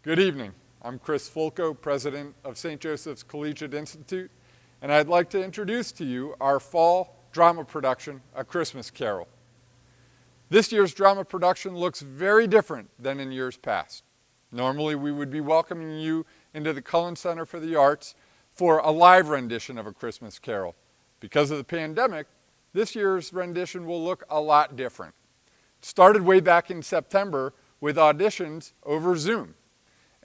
Good evening. I'm Chris Fulco, president of St. Joseph's Collegiate Institute, and I'd like to introduce to you our fall drama production, A Christmas Carol. This year's drama production looks very different than in years past. Normally, we would be welcoming you into the Cullen Center for the Arts for a live rendition of A Christmas Carol. Because of the pandemic, this year's rendition will look a lot different. It started way back in September with auditions over Zoom,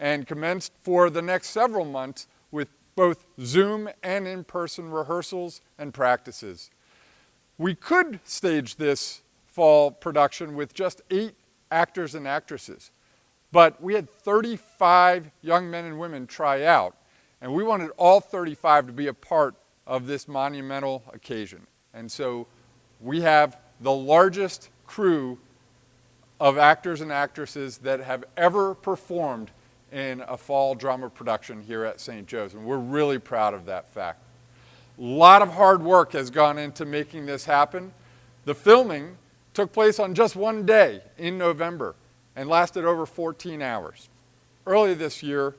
and commenced for the next several months with both Zoom and in-person rehearsals and practices. We could stage this fall production with just 8 actors and actresses, but we had 35 young men and women try out, and we wanted all 35 to be a part of this monumental occasion. And so we have the largest crew of actors and actresses that have ever performed in a fall drama production here at St. Joe's, and we're really proud of that fact. A lot of hard work has gone into making this happen. The filming took place on just one day in November and lasted over 14 hours. Early this year,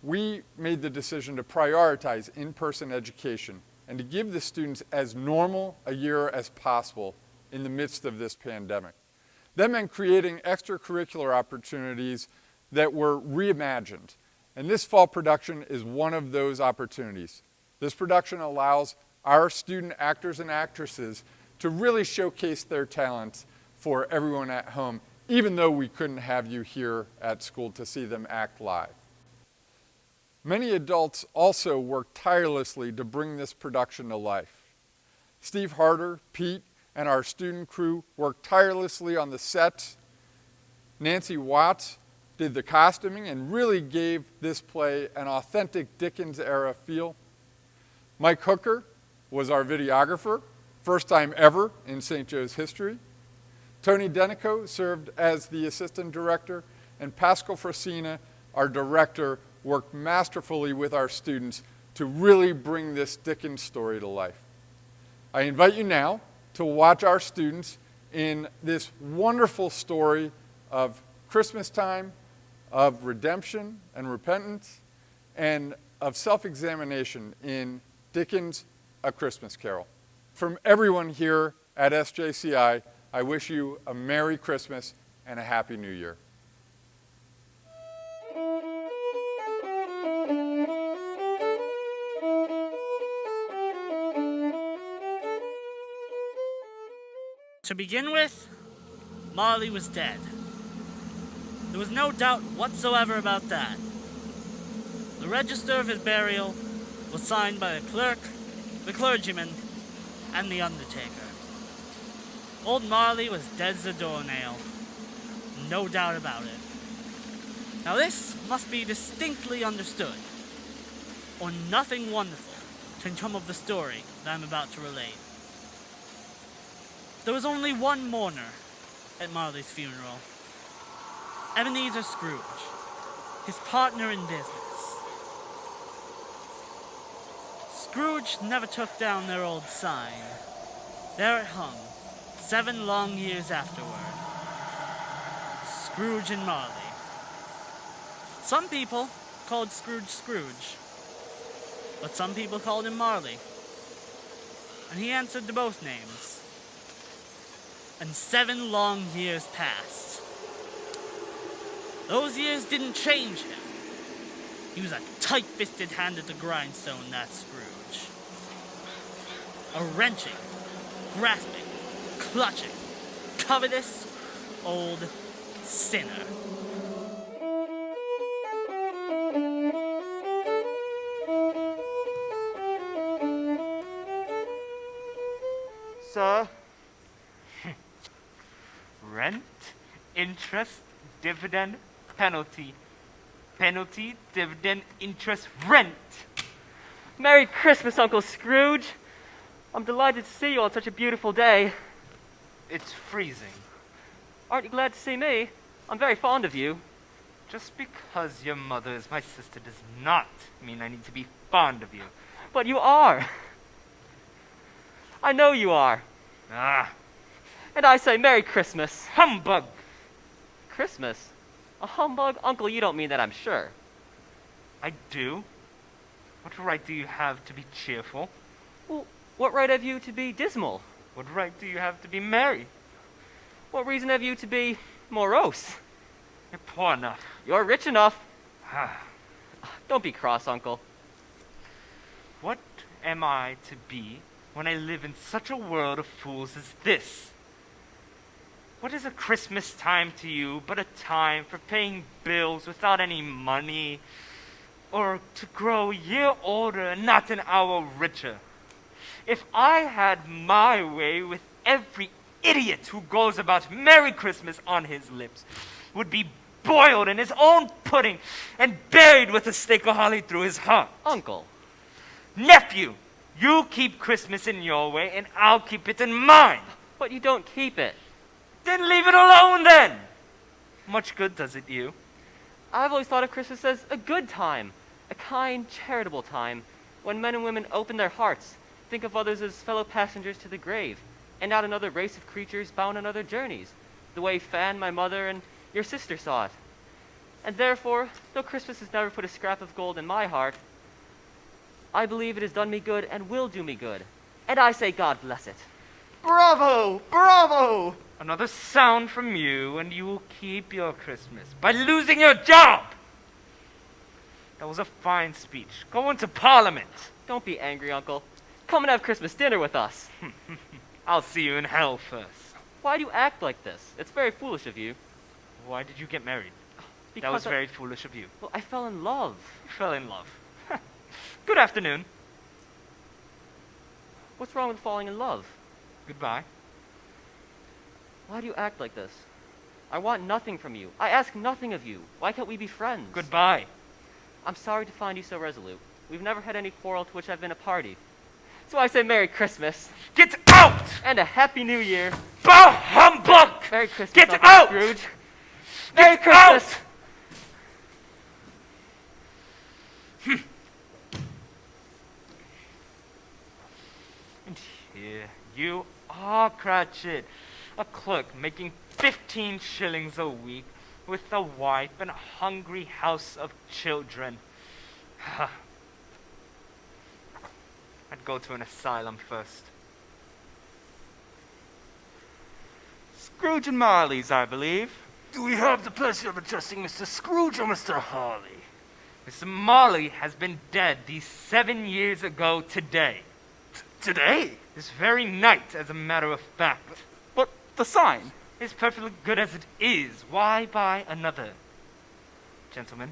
we made the decision to prioritize in-person education and to give the students as normal a year as possible in the midst of this pandemic. That meant creating extracurricular opportunities that were reimagined. And this fall production is one of those opportunities. This production allows our student actors and actresses to really showcase their talents for everyone at home, even though we couldn't have you here at school to see them act live. Many adults also worked tirelessly to bring this production to life. Steve Harder, Pete, and our student crew worked tirelessly on the sets. Nancy Watts did the costuming and really gave this play an authentic Dickens-era feel. Mike Hooker was our videographer, first time ever in St. Joe's history. Tony Denico served as the assistant director, and Pascal Frasina, our director, worked masterfully with our students to really bring this Dickens story to life. I invite you now to watch our students in this wonderful story of Christmas time, of redemption and repentance, and of self-examination in Dickens' A Christmas Carol. From everyone here at SJCI, I wish you a Merry Christmas and a Happy New Year. To begin with, Marley was dead. There was no doubt whatsoever about that. The register of his burial was signed by the clerk, the clergyman, and the undertaker. Old Marley was dead as a doornail. No doubt about it. Now this must be distinctly understood, or nothing wonderful can come of the story that I'm about to relate. There was only one mourner at Marley's funeral. Ebenezer Scrooge, his partner in business. Scrooge never took down their old sign. There it hung, 7 long years afterward. Scrooge and Marley. Some people called Scrooge Scrooge, but some people called him Marley. And he answered to both names. And 7 long years passed. Those years didn't change him. He was a tight-fisted hand at the grindstone, that Scrooge. A wrenching, grasping, clutching, covetous old sinner. Sir? Rent, interest, dividend, penalty. Penalty, dividend, interest, rent. Merry Christmas, Uncle Scrooge. I'm delighted to see you on such a beautiful day. It's freezing. Aren't you glad to see me? I'm very fond of you. Just because your mother is my sister does not mean I need to be fond of you. But you are. I know you are. Ah, And I say Merry Christmas. humbug! Christmas? A humbug? Uncle, you don't mean that, I'm sure. I do. What right do you have to be cheerful? Well, what right have you to be dismal? What right do you have to be merry? What reason have you to be morose? You're poor enough. You're rich enough. Don't be cross, Uncle. What am I to be when I live in such a world of fools as this? What is a Christmas time to you but a time for paying bills without any money, or to grow a year older and not an hour richer? If I had my way with every idiot who goes about Merry Christmas on his lips would be boiled in his own pudding and buried with a stake of holly through his heart. Uncle. Nephew, you keep Christmas in your way and I'll keep it in mine. But you don't keep it. Then leave it alone then. Much good does it you? I've always thought of Christmas as a good time, a kind, charitable time, when men and women open their hearts, think of others as fellow passengers to the grave, and not another race of creatures bound on other journeys, the way Fan, my mother, and your sister saw it. And therefore, though Christmas has never put a scrap of gold in my heart, I believe it has done me good and will do me good. And I say God bless it. Bravo! Bravo! Another sound from you and you will keep your Christmas by losing your job! That was a fine speech. Go into Parliament. Don't be angry, Uncle. Come and have Christmas dinner with us. I'll see you in hell first. Why do you act like this? It's very foolish of you. Why did you get married? Because That was very foolish of you. Well, I fell in love. You fell in love. Good afternoon. What's wrong with falling in love? Goodbye. Why do you act like this? I want nothing from you. I ask nothing of you. Why can't we be friends? Goodbye. I'm sorry to find you so resolute. We've never had any quarrel to which I've been a party. So I say Merry Christmas. Get out! And a Happy New Year. Bah humbug! Merry Christmas, Get Uncle out! Scrooge. Get Merry Christmas! out! And here you are, Cratchit, a clerk making 15 shillings a week with a wife and a hungry house of children. I'd go to an asylum first. Scrooge and Marley's, I believe. Do we have the pleasure of addressing Mr. Scrooge or Mr. Harley? Mr. Marley has been dead these 7 years ago today. Today? This very night, as a matter of fact. But the sign. It's perfectly good as it is. Why buy another? Gentlemen,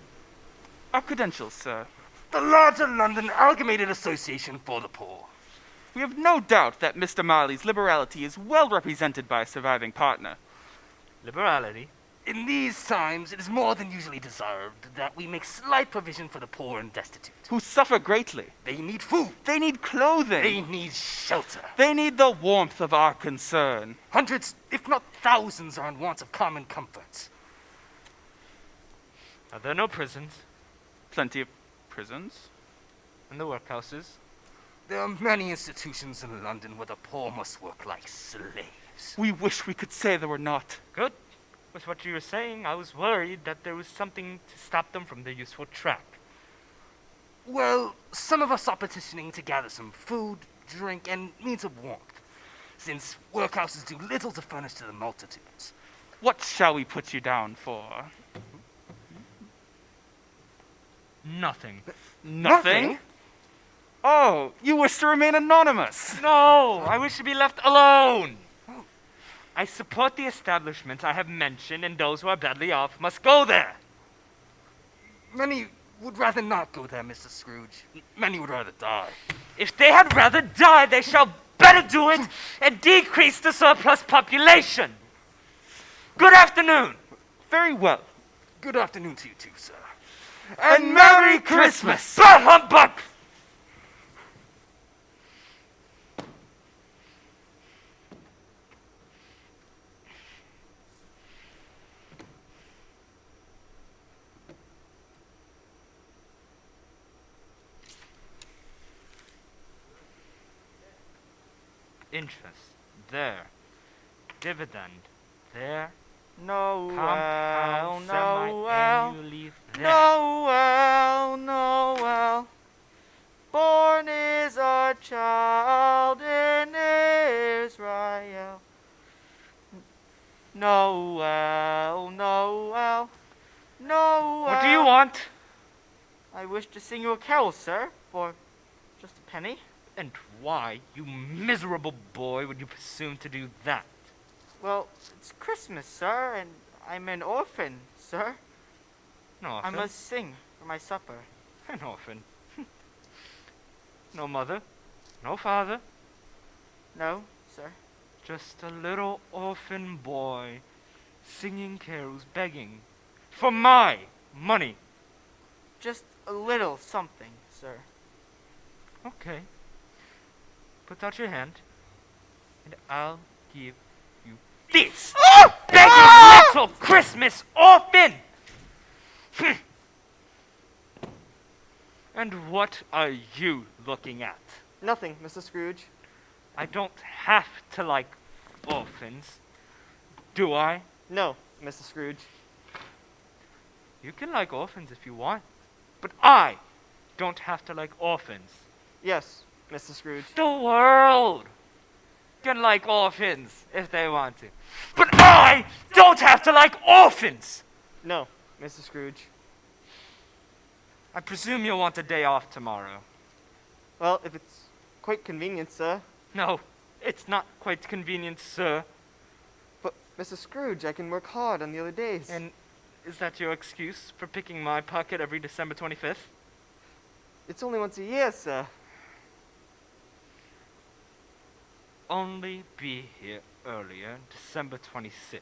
Our credentials, sir. The Larger London Amalgamated Association for the Poor. We have no doubt that Mr. Marley's liberality is well represented by a surviving partner. liberality. In these times, it is more than usually deserved that we make slight provision for the poor and destitute. Who suffer greatly. They need food. They need clothing. They need shelter. They need the warmth of our concern. Hundreds, if not thousands, are in want of common comforts. Are there no prisons Plenty of prisons. in the workhouses? There are many institutions in London where the poor must work like slaves. We wish we could say there were not. Good. With what you were saying, I was worried that there was something to stop them from their useful track. Well, some of us are petitioning to gather some food, drink, and means of warmth, since workhouses do little to furnish to the multitudes. What shall we put you down for? Nothing. Nothing? Oh, you wish to remain anonymous. No, I wish to be left alone. I support the establishment I have mentioned, and those who are badly off must go there. Many would rather not go there, Mr. Scrooge. Many would rather die. If they had rather die, they shall better do it and decrease the surplus population. Good afternoon. Very well. Good afternoon to you too, sir. And Merry Christmas! Bah humbug! Interest there, dividend there, Noel, Compound Noel, semi-annually there. Noel, Noel. Born is our child in Israel. Noel, Noel, Noel. What do you want? I wish to sing you a carol, sir, for just a penny. And why, you miserable boy, would you presume to do that? Well, it's Christmas, sir, and I'm an orphan, sir. An I orphan? must sing for my supper. An orphan. No mother, no father, No, sir. just a little orphan boy singing carols, begging for my money. Just a little something, sir. Okay. Put out your hand, and I'll give you this. Begging little Christmas orphan! And what are you looking at? Nothing, Mr. Scrooge. I don't have to like orphans, do I? No, Mr. Scrooge. You can like orphans if you want, but I don't have to like orphans. Yes, Mr. Scrooge. The world can like orphans if they want to, but I don't have to like orphans! No, Mr. Scrooge. I presume you'll want a day off tomorrow. Well, if it's quite convenient, sir. No, it's not quite convenient, sir. But, Mr. Scrooge, I can work hard on the other days. And is that your excuse for picking my pocket every December 25th? It's only once a year, sir. Only be here earlier, December 26th.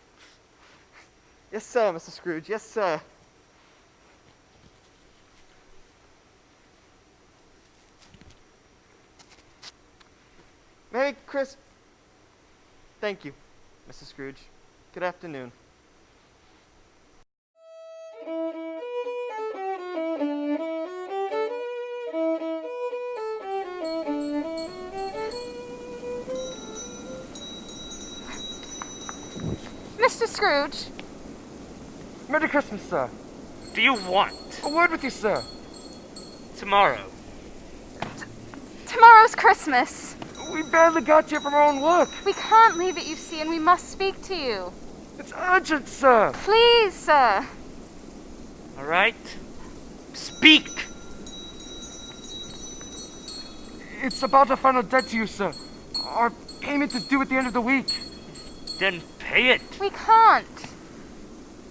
Yes, sir, Mr. Scrooge. Yes, sir. Merry Christmas. Thank you, Mr. Scrooge. Good afternoon. Mr. Scrooge, Merry Christmas, sir. Do you want A word with you, sir. tomorrow? tomorrow's Christmas. We barely got here from our own work. We can't leave it, you see, and we must speak to you. It's urgent, sir. Please, sir. All right? Speak! It's about a final debt to you, sir. Our payment is due at the end of the week. Then pay it. We can't.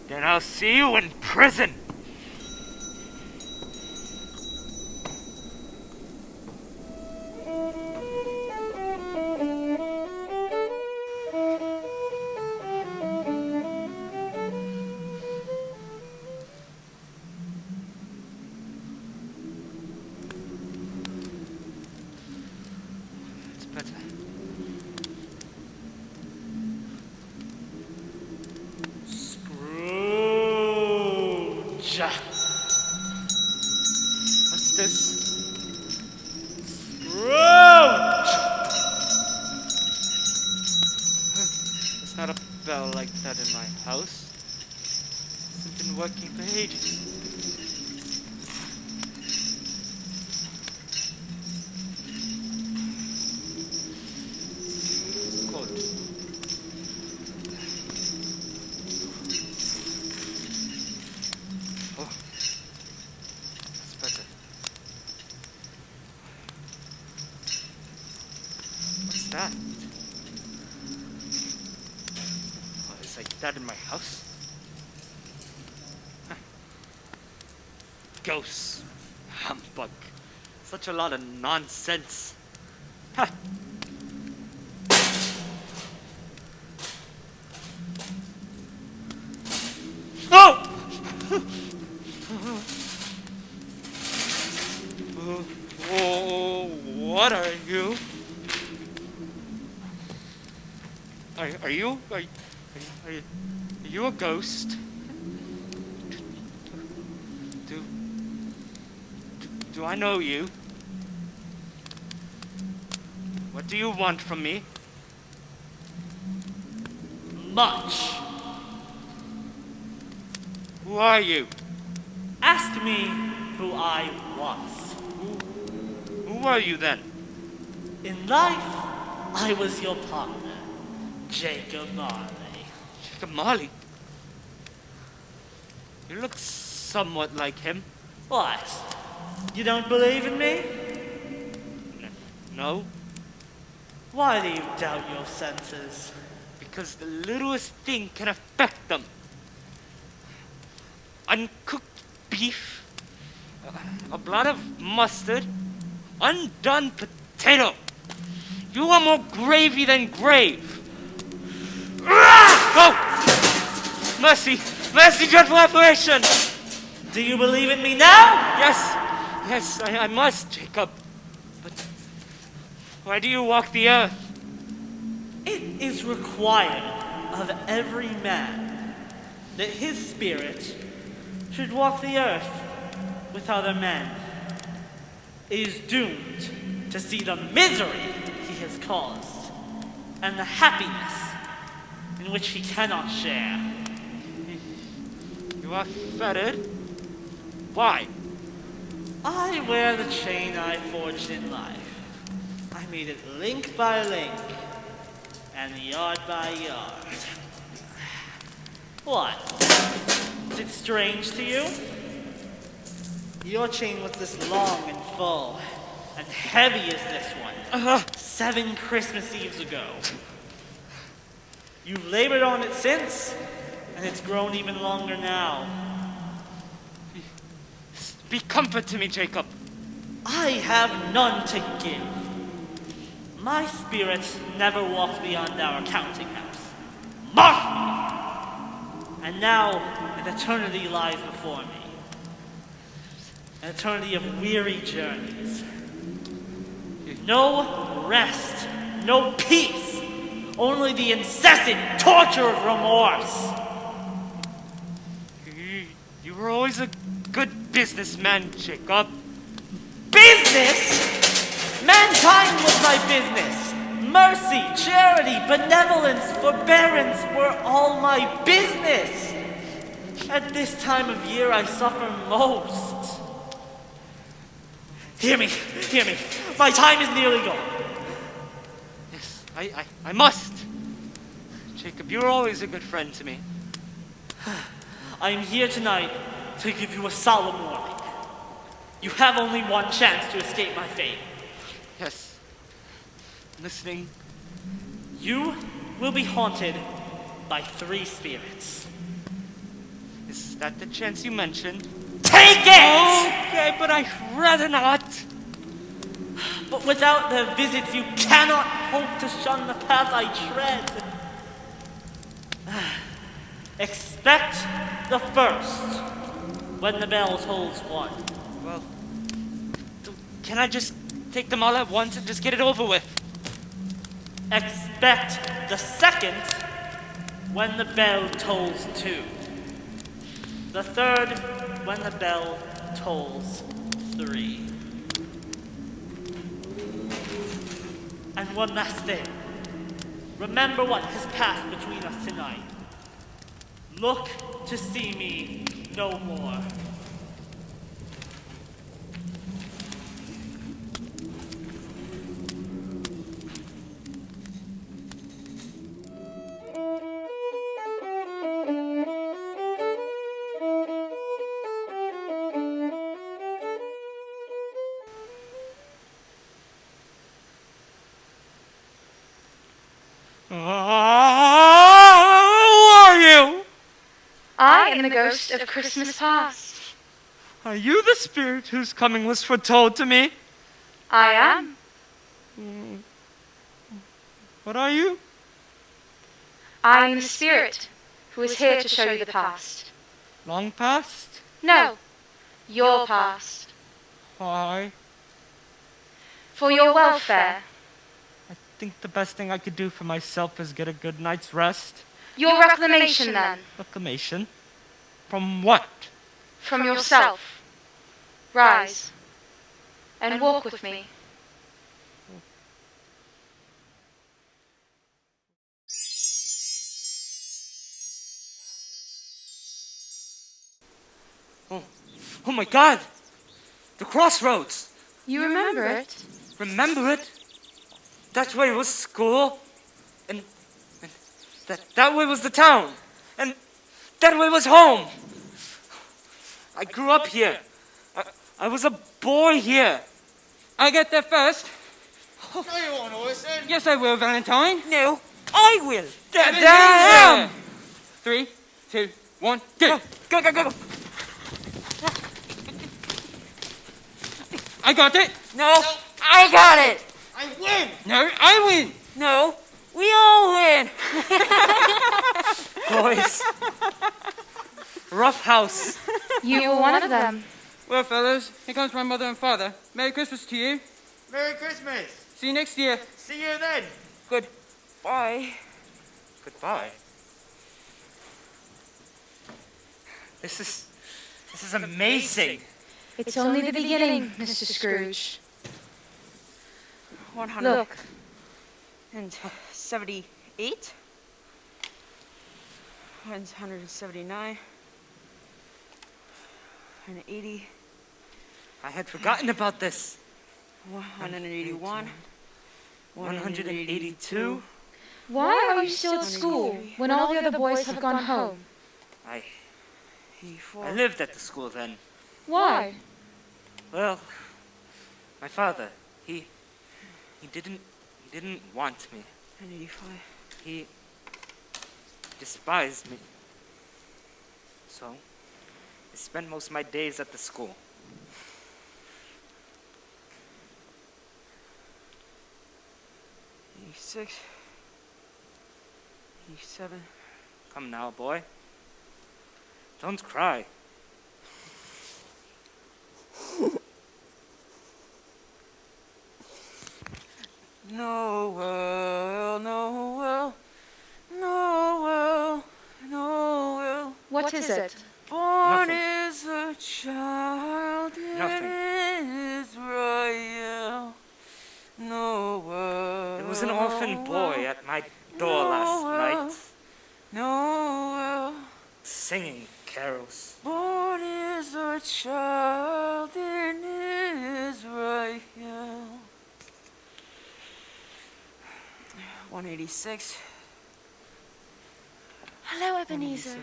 Then I'll see you in prison. It's better. Scrooge! What's this? Scrooge! It's not a bell like that in my house. It's been working for ages. It's cold. Oh, that's better. What's that? Oh, it's like that in my house? Huh. Ghosts. Humbug. Such a lot of nonsense. Ha! Oh! Oh, what are you? Are you are you a ghost? Do I know you? What do you want from me? Much. Who are you? Ask me who I was. Who are you then? In life, I was your partner, Jacob Marley. Jacob Marley? You look somewhat like him. What? You don't believe in me? No? Why do you doubt your senses? Because the littlest thing can affect them. Uncooked beef, a blot of mustard, undone potato. You are more gravy than grave. Oh! Mercy! Mercy, dreadful apparition! Do you believe in me now? Yes, I must, Jacob. But why do you walk the earth? It is required of every man that his spirit should walk the earth with other men. It is doomed to see the misery he has caused and the happiness in which he cannot share. You are fettered? Why? I wear the chain I forged in life. I made it link by link and yard by yard. What? Is it strange to you? Your chain was this long and full and heavy as this one 7 Christmas Eves ago. You've labored on it since, and it's grown even longer now. Speak comfort to me, Jacob. I have none to give. My spirit never walked beyond our counting house. Mark me! And now an eternity lies before me. An eternity of weary journeys. No rest, no peace, only the incessant torture of remorse. You were always a good businessman, Jacob. Business? Mankind was my business. Mercy, charity, benevolence, forbearance were all my business. At this time of year, I suffer most. Hear me. My time is nearly gone. Yes, I must. Jacob, you were always a good friend to me. I am here tonight to give you a solemn warning. You have only one chance to escape my fate. Yes. Listening. You will be haunted by 3 spirits. Is that the chance you mentioned? Take it! Okay, but I'd rather not. But without their visits, you cannot hope to shun the path I tread. Expect the first when the bell tolls 1. Well, can I just take them all at once and just get it over with? Expect the second when the bell tolls 2. The third when the bell tolls 3. And one last thing. Remember what has passed between us tonight. Look to see me no more. Who are you? I am the ghost of Christmas past. Are you the spirit whose coming was foretold to me? I am. What are you? I am the spirit who is here to show you the past. Long past? No, your past. Why? For your welfare. I think the best thing I could do for myself is get a good night's rest. Your reclamation, then, Reclamation? From what? from yourself. Rise and walk with me. Oh my god! The crossroads! You remember it? Remember it? That way was school, and that way was the town, and that way was home. I grew up here. I was a boy here. I get there first. No, you won't, Orson. Yes, I will, Valentine. No, I will. Damn! 3, 2, 1, go! Go. I got it. No, I got it. No, I win. No, we all win. Boys. Rough house. You were one of them. Well, fellas, here comes my mother and father. Merry Christmas to you. Merry Christmas. See you next year. See you then. Goodbye. Goodbye. This is amazing. It's only the beginning, Mr. Scrooge. 178, 179, 180, I had forgotten about this. 181, 182. Why are you still at school when all the other boys have gone home? I 84, lived at the school then. Why? Well, my father, he didn't want me. 185. He despised me. So, I spent most of my days at the school. 86, 87. Come now, boy. Don't cry. Noel, Noel, Noel, Noel. What is it? Born Nothing. is a child in Nothing. Israel. Noel. There was an orphan boy at my door last night, Noel. singing carols. Born is a child in Israel. 186. Hello, Ebenezer.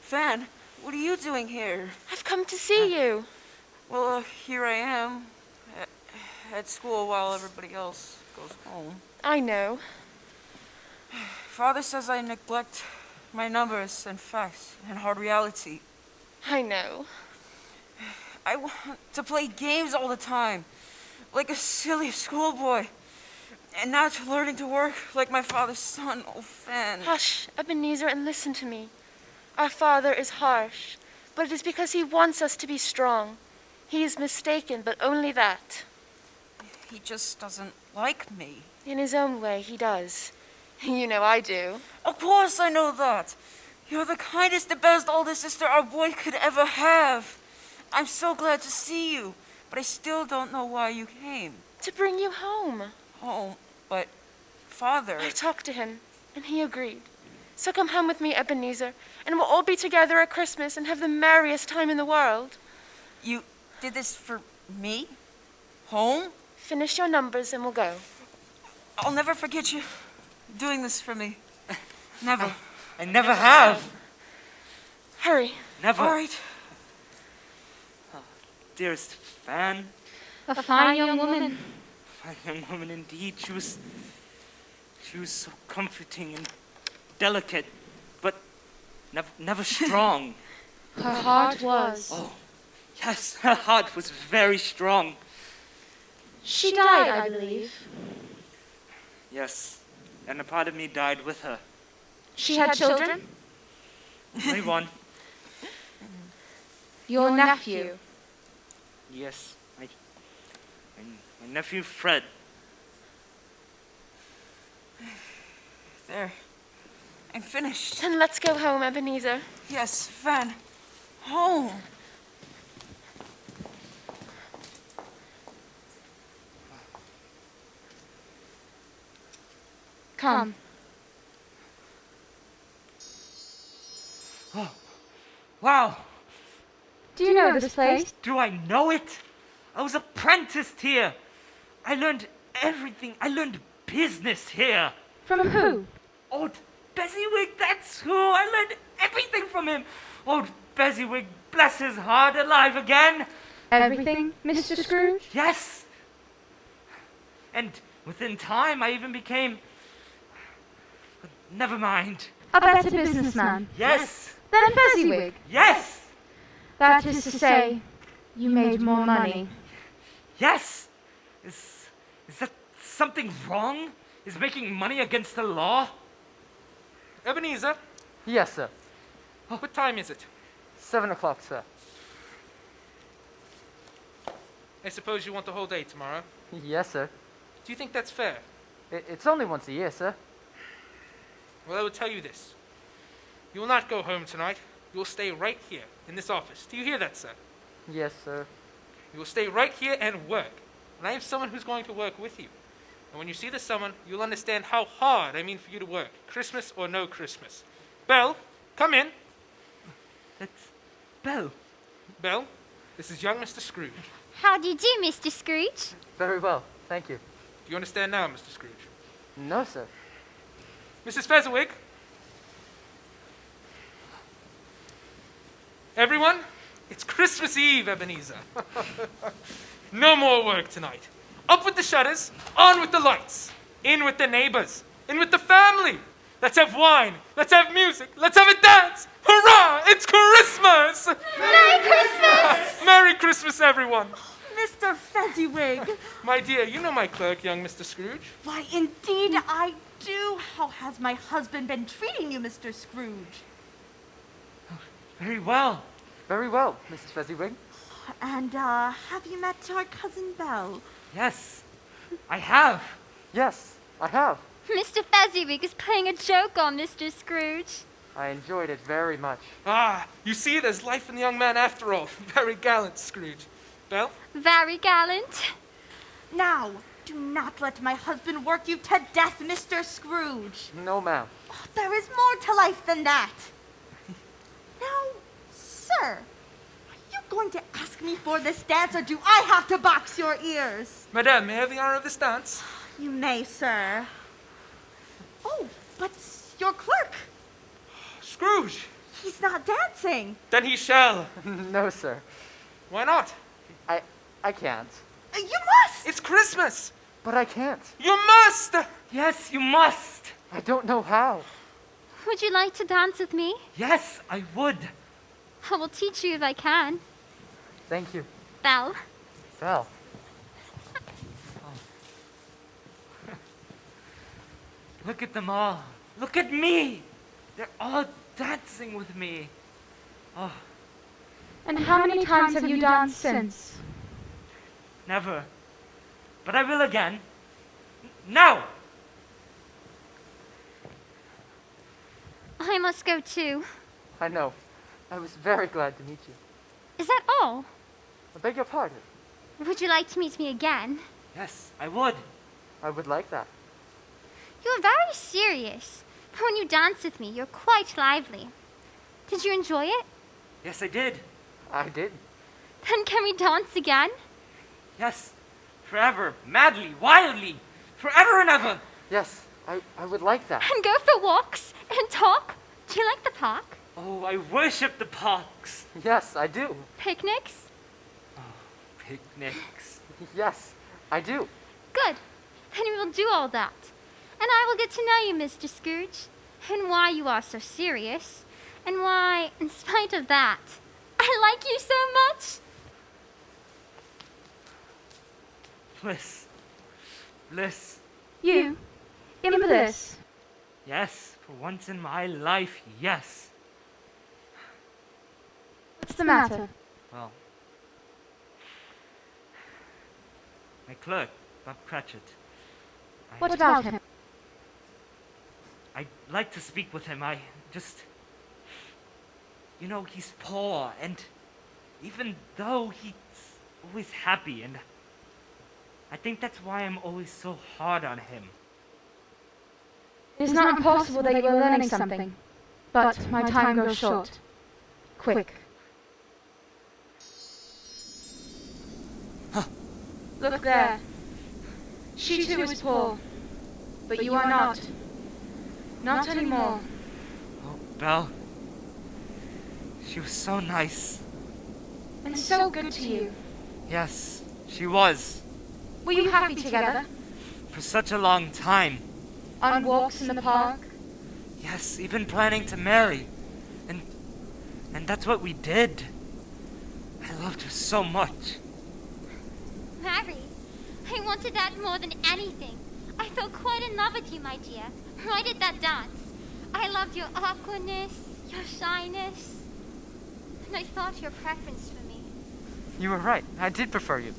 Fan, what are you doing here? I've come to see you. Well, here I am, at school while everybody else goes home. I know. Father says I neglect my numbers and facts and hard reality. I know. I want to play games all the time, like a silly schoolboy, and not learning to work like my father's son, oh Fan. Hush, Ebenezer, and listen to me. Our father is harsh, but it is because he wants us to be strong. He is mistaken, but only that. He just doesn't like me. In his own way, he does. You know I do. Of course I know that. You're the kindest, the best older sister our boy could ever have. I'm so glad to see you, but I still don't know why you came. To bring you home. Home, but Father... I talked to him, and he agreed. So come home with me, Ebenezer, and we'll all be together at Christmas and have the merriest time in the world. You did this for me? Home? Finish your numbers and we'll go. I'll never forget you doing this for me. Never. I never have. Hurry. Never. All right. Dearest Fan, A fine young woman. my young woman indeed. She was so comforting and delicate, but never strong. Her heart was. Oh, yes, her heart was very strong. She died, I believe. Yes, and a part of me died with her. She had children? Only one. Your nephew. Yes, my nephew Fred. There. I'm finished. Then let's go home, Ebenezer. Yes, Fan. Home. Come. Wow, Do you know this place? Do I know it? I was apprenticed here. I learned everything. I learned business here. From who? Old Fezziwig, that's who. I learned everything from him. Old Fezziwig, bless his heart, alive again. Everything, Mr. Scrooge? Yes. And within time, I even became... Never mind. A better businessman. Yes. Than Fezziwig? Yes. That is to say, you made more money. Yes. Is that something wrong? Is making money against the law? Ebenezer, Yes, sir. what time is it? 7 o'clock, sir. I suppose you want the whole day tomorrow. Yes, sir. Do you think that's fair? It's only once a year, sir. Well, I will tell you this. You will not go home tonight. You will stay right here, in this office. Do you hear that, sir? Yes, sir. You will stay right here and work. And I have someone who's going to work with you. And when you see this someone, you'll understand how hard I mean for you to work, Christmas or no Christmas. Belle, come in. That's Belle. Belle, this is young Mr. Scrooge. How do you do, Mr. Scrooge? Very well, thank you. Do you understand now, Mr. Scrooge? No, sir. Mrs. Fezziwig? Everyone, it's Christmas Eve, Ebenezer. No more work tonight. Up with the shutters, on with the lights, in with the neighbors, in with the family. Let's have wine, let's have music, let's have a dance. Hurrah! It's Christmas! Merry Christmas! Merry Christmas, everyone. Mr. Fezziwig. My dear, you know my clerk, young Mr. Scrooge. Why, indeed I do. How has my husband been treating you, Mr. Scrooge? Very well. Very well, Mrs. Fezziwig. And, have you met our cousin Belle? Yes, I have. Yes, I have. Mr. Fezziwig is playing a joke on Mr. Scrooge. I enjoyed it very much. Ah, you see, there's life in the young man after all. Very gallant, Scrooge. Belle? Very gallant. Now, do not let my husband work you to death, Mr. Scrooge. No, ma'am. There is more to life than that. Now, sir, are you going to ask me for this dance, or do I have to box your ears? Madame, may I have the honor of this dance? You may, sir. Oh, but your clerk, Scrooge! he's not dancing. Then he shall. No, sir. Why not? I can't. You must! It's Christmas! But I can't. You must! Yes, you must. I don't know how. Would you like to dance with me? Yes, I would. I will teach you if I can. Thank you. Belle. Belle. Look at them all. Look at me. They're all dancing with me. Oh, And how many times have you danced since? never. But I will again. Now! I must go too. I know. I was very glad to meet you. Is that all? I beg your pardon. Would you like to meet me again? Yes, I would. I would like that. You are very serious. But when you dance with me, you're quite lively. Did you enjoy it? Yes, I did. I did. Then can we dance again? Yes. Forever. Madly. Wildly. Forever and ever. Yes, I would like that. And go for walks and talk? Do you like the park? Oh, I worship the parks. Yes, I do. Picnics? Picnics. Yes, I do. Good. Then we will do all that. And I will get to know you, Mr. Scrooge, and why you are so serious, and why, in spite of that, I like you so much. Bliss. Bliss. You? In bliss? Yes, for once in my life, yes. What's the matter? Well, my clerk, Bob Cratchit. What about him? I'd like to speak with him. I just... You know, he's poor, and even though he's always happy, and I think that's why I'm always so hard on him. It is not impossible that you are learning something, but my time grows short. Quick. Look there. She too is poor. But you are not. Not anymore. Oh, Belle. She was so nice. And so good to you. Yes, she was. Were you happy together? For such a long time. On walks in the park? Yes, even planning to marry. And that's what we did. I loved her so much. Harry, I wanted that more than anything. I fell quite in love with you, my dear, right at that dance. I loved your awkwardness, your shyness, and I thought your preference for me. You were right. I did prefer you.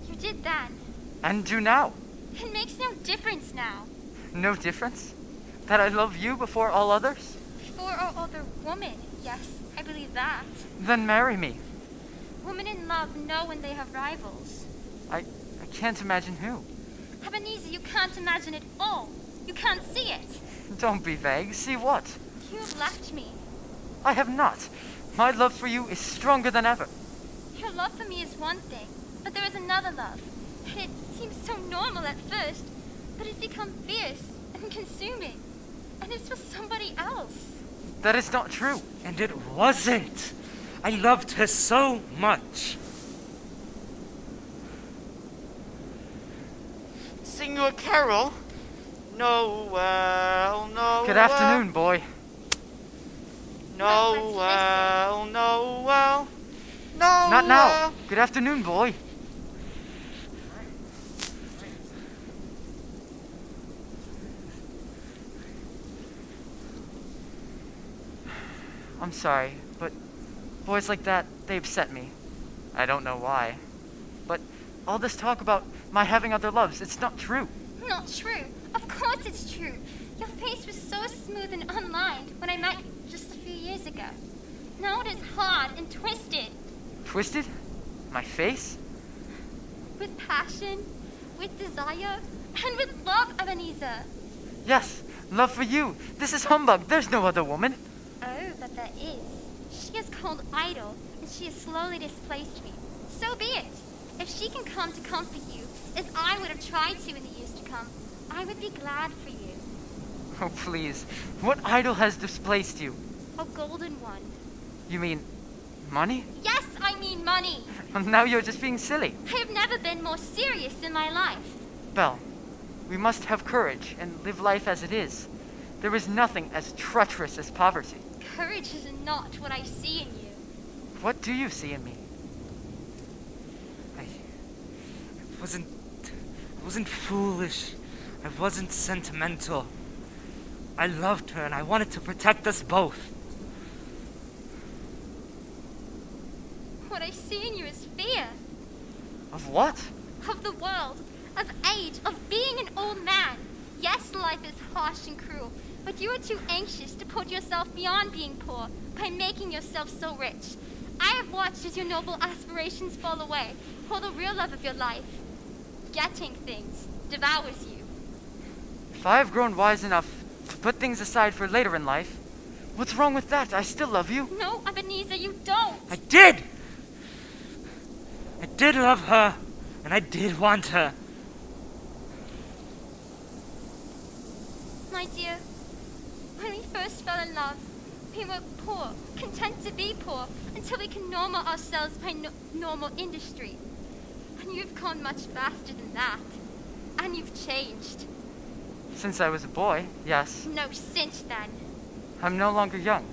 You did then. And do now. It makes no difference now. No difference? That I love you before all others? Before all other women, yes, I believe that. Then marry me. Women in love know when they have rivals. I can't imagine who. Ebenezer, you can't imagine it all. You can't see it. Don't be vague. See what? You have left me. I have not. My love for you is stronger than ever. Your love for me is one thing, but there is another love. And it seems so normal at first, but it's become fierce and consuming. And it's for somebody else. That is not true. And it wasn't. I loved her so much. Sing you a carol? Noel, Noel. Good afternoon, boy. Noel, Noel. Noel. Not now. Good afternoon, boy. I'm sorry, but boys like that, they upset me. I don't know why. But all this talk about my having other loves, it's not true. Not true. Of course it's true. Your face was so smooth and unlined when I met you just a few years ago. Now it is hard and twisted. Twisted? My face? With passion, with desire, and with love, Ebenezer. Yes, love for you. This is humbug. There's no other woman. Oh, but there is. She is called idle, and she has slowly displaced me. So be it. If she can come to comfort you, as I would have tried to in the years to come, I would be glad for you. Oh, please. What idol has displaced you? A golden one. You mean money? Yes, I mean money. Now you're just being silly. I have never been more serious in my life. Belle, we must have courage and live life as it is. There is nothing as treacherous as poverty. Courage is not what I see in you. What do you see in me? I wasn't foolish. I wasn't sentimental. I loved her and I wanted to protect us both. What I see in you is fear. Of what? Of the world, of age, of being an old man. Yes, life is harsh and cruel, but you are too anxious to put yourself beyond being poor by making yourself so rich. I have watched as your noble aspirations fall away, while the real love of your life, getting things, devours you. If I have grown wise enough to put things aside for later in life, what's wrong with that? I still love you. No, Ebenezer, you don't. I did! I did love her, and I did want her. My dear, when we first fell in love, we were poor, content to be poor, until we can normal ourselves by normal industry. And you've gone much faster than that. And you've changed. Since I was a boy, yes. No, since then. I'm no longer young.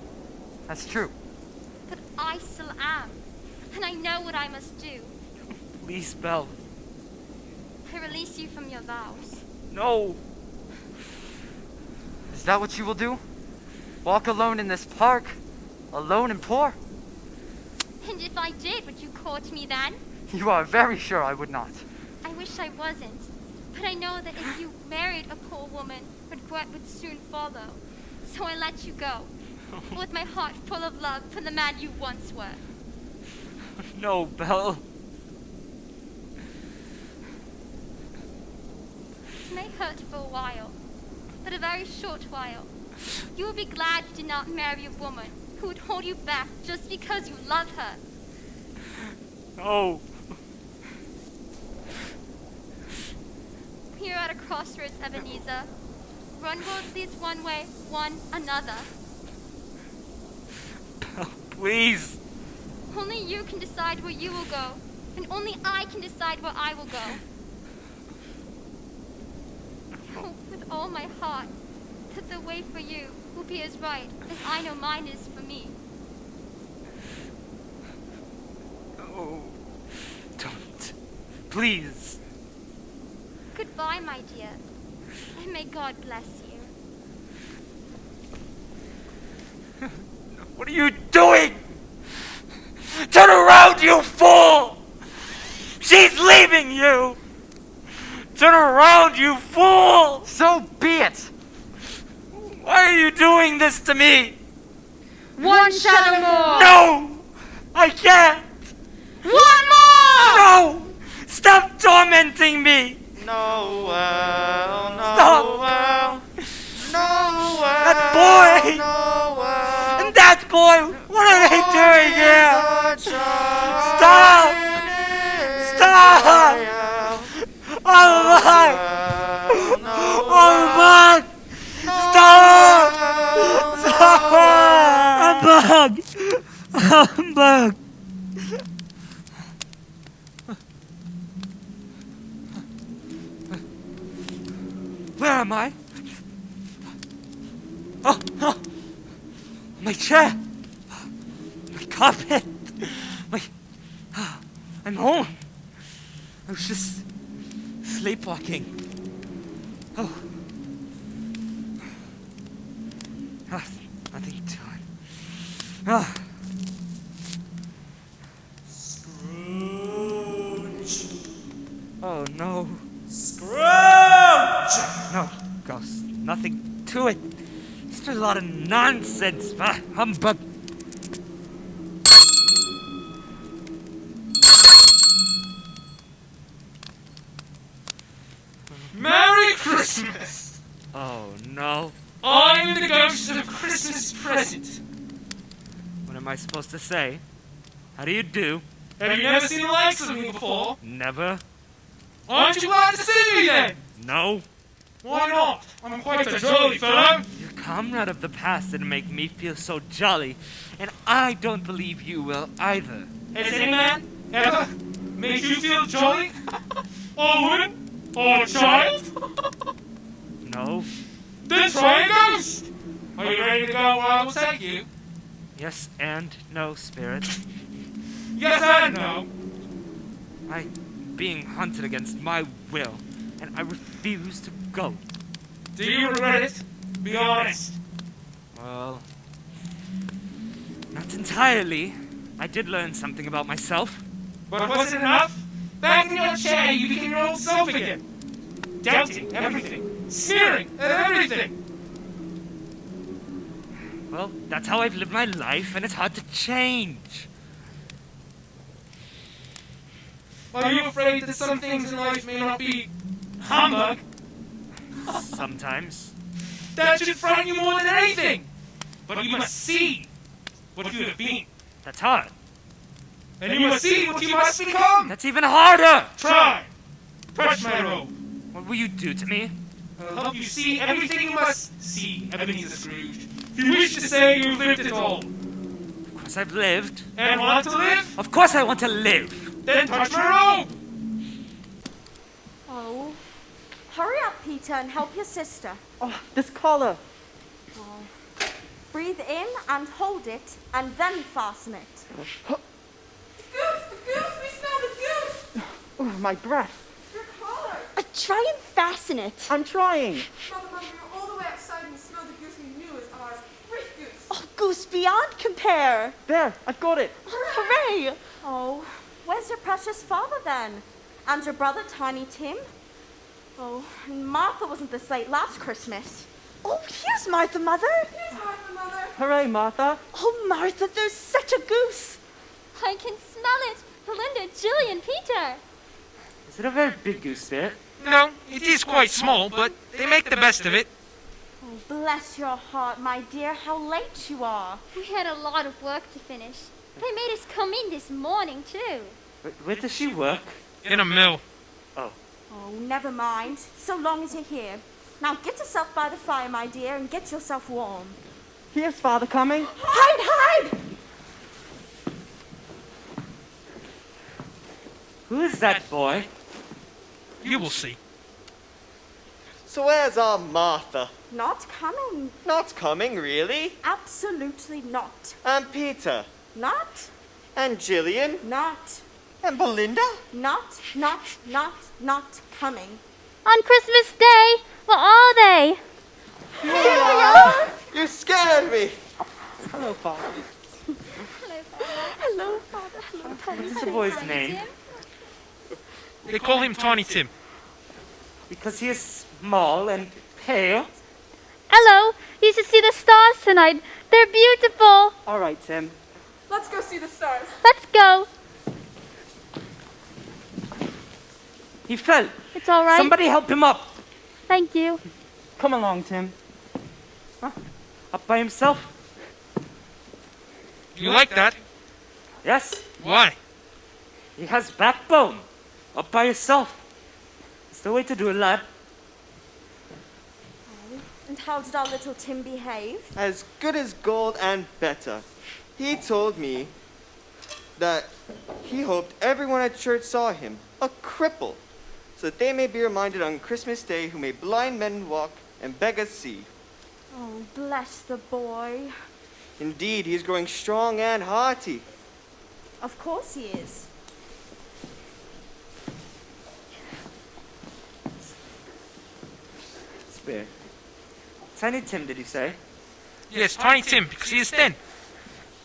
That's true. But I still am. And I know what I must do. Please, Belle. I release you from your vows. No. Is that what you will do? Walk alone in this park? Alone and poor? And if I did, would you court me then? You are very sure I would not. I wish I wasn't. But I know that if you married a poor woman, regret would soon follow. So I let you go. With my heart full of love for the man you once were. No, Belle. It may hurt for a while, but a very short while. You will be glad you did not marry a woman who would hold you back just because you love her. No. here at a crossroads, Ebenezer. One road leads one way, one another. Please. Only you can decide where you will go, and only I can decide where I will go. Hope with all my heart that the way for you will be as right as I know mine is for me. Oh, don't. Please. Goodbye, my dear, and may God bless you. What are you doing? Turn around, you fool! She's leaving you! Turn around, you fool! So be it! Why are you doing this to me? One shadow more! No! I can't! One more! No! Stop tormenting me! Noel, Stop! Noel, Noel, That boy! Noel. And that boy! What are they doing here? Stop! Stop! Oliver! Oliver! Stop! Stop! Humbug! Where am I? Oh, my chair, my carpet, I'm home. I was just sleepwalking. Oh, nothing to it. Ah. Scrooge! Oh no. Scrooge! No, Ghost, nothing to it. It's just a lot of nonsense. Humbug. Merry Christmas! Oh no. I'm the ghost of Christmas present. What am I supposed to say? How do you do? Have you never seen the likes of me before? Never. Aren't you glad to see me then? No. Why not? I'm quite a jolly fellow. Your comrade of the past didn't make me feel so jolly, and I don't believe you will either. Has any man ever made you feel jolly? Or woman? Or a child? No. Then try a ghost! Are you ready to go where I will take you? Yes and no, Spirit. Yes and no. I'm being hunted against my will, and I refuse to go. Do you regret it? Be honest. Well, not entirely. I did learn something about myself. But was it enough? Back in your chair, you became your old self again. Doubting everything. Sneering at everything. Well, that's how I've lived my life, and it's hard to change. Are you afraid that some things in life may not be humbug? Sometimes. That should frighten you more than anything. But you must see what you have been. That's hard. And you must see what you must become. That's even harder. Try. Touch my robe. What will you do to me? I'll help you see everything you must see, Ebenezer Scrooge. If you wish to say you've lived it all. Of course I've lived. And want to live? Of course I want to live. Then touch my robe. Oh. Hurry up, Peter, and help your sister. Oh, this collar. Oh. Breathe in and hold it, and then fasten it. The goose! The goose! We smell the goose! Oh, my breath. Your collar! Try and fasten it. I'm trying. Mother, we were all the way outside and we smelled the goose we knew was ours. Great goose! Oh, goose beyond compare. There, I've got it. Hooray! Oh, where's your precious father then? And your brother, Tiny Tim? Oh, and Martha wasn't this late last Christmas. Oh, here's Martha, Mother. Here's Martha, Mother. Hooray, Martha. Oh, Martha, there's such a goose. I can smell it. Belinda, Julian, Peter. Is it a very big goose, Spirit? No, it is quite small, but they make the best of it. Oh, bless your heart, my dear. How late you are. We had a lot of work to finish. They made us come in this morning, too. Where does she work? In a mill. Oh. Oh, never mind, so long as you're here. Now get yourself by the fire, my dear, and get yourself warm. Here's Father coming. Hide! Who is that boy? You will see. So where's our Martha? Not coming. Not coming, really? Absolutely not. And Peter? Not. And Jillian? Not. And Belinda? Not coming. On Christmas Day? Where are they? Here we are! You scared me! Hello, Father. Hello, Father. Hello, What is the boy's name? They call him Tiny Tim. Because he is small and pale. Hello, you should see the stars tonight. They're beautiful. All right, Tim. Let's go see the stars. Let's go. He fell. It's all right. Somebody help him up. Thank you. Come along, Tim. Up by himself? You like that? Yes. Why? He has backbone. Up by himself. It's the way to do it, lad. And how did our little Tim behave? As good as gold and better. He told me that he hoped everyone at church saw him, a cripple, so that they may be reminded on Christmas Day who may blind men walk and beggars see. Oh, bless the boy. Indeed, he is growing strong and hearty. Of course he is. Spare. Tiny Tim, did you say? Yes, Tiny Tim, because he is thin.